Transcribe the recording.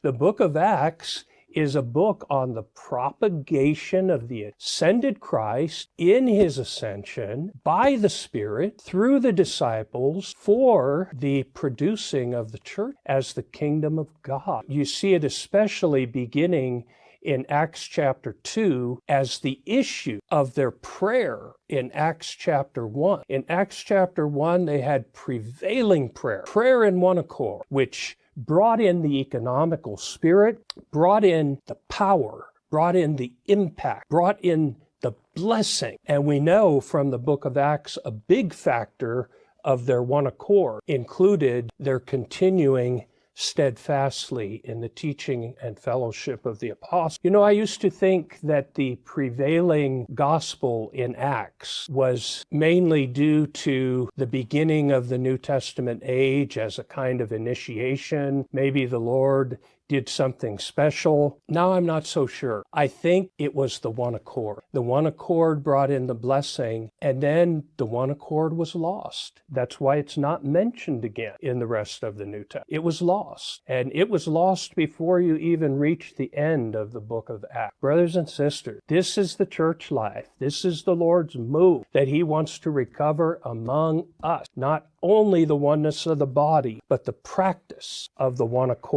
The book of Acts is a book on the propagation of the ascended Christ in his ascension by the Spirit through the disciples for the producing of the church as the kingdom of God. You see it especially beginning in Acts chapter 2 as the issue of their prayer in Acts chapter 1. In Acts chapter 1, they had prevailing prayer in one accord, which brought in the economical spirit, brought in the power, brought in the impact, brought in the blessing. And we know from the book of Acts, a big factor of their one accord included their continuing steadfastly in the teaching and fellowship of the apostles. You know, I used to think that the prevailing gospel in Acts was mainly due to the beginning of the New Testament age as a kind of initiation. Maybe the Lord did something special. Now I'm not so sure. I think it was the one accord. The one accord brought in the blessing, and then the one accord was lost. That's why it's not mentioned again in the rest of the New Testament. It was lost, and it was lost before you even reached the end of the book of Acts. Brothers and sisters, this is the church life. This is the Lord's move that he wants to recover among us. Not only the oneness of the body, but the practice of the one accord.